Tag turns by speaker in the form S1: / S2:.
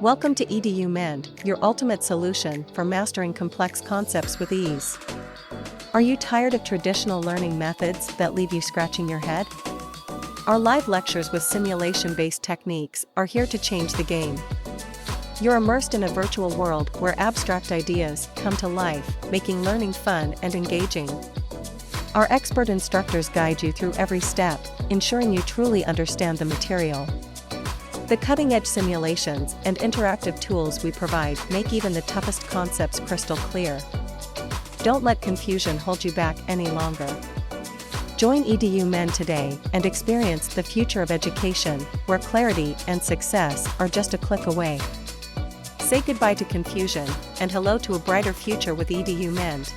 S1: Welcome to EDUMEND, your ultimate solution for mastering complex concepts with ease. Are you tired of traditional learning methods that leave you scratching your head? Our live lectures with simulation-based techniques are here to change the game. You're immersed in a virtual world where abstract ideas come to life, making learning fun and engaging. Our expert instructors guide you through every step, ensuring you truly understand the material. The cutting-edge simulations and interactive tools we provide make even the toughest concepts crystal clear. Don't let confusion hold you back any longer. Join EDUMEND today and experience the future of education, where clarity and success are just a click away. Say goodbye to confusion and hello to a brighter future with EDUMEND.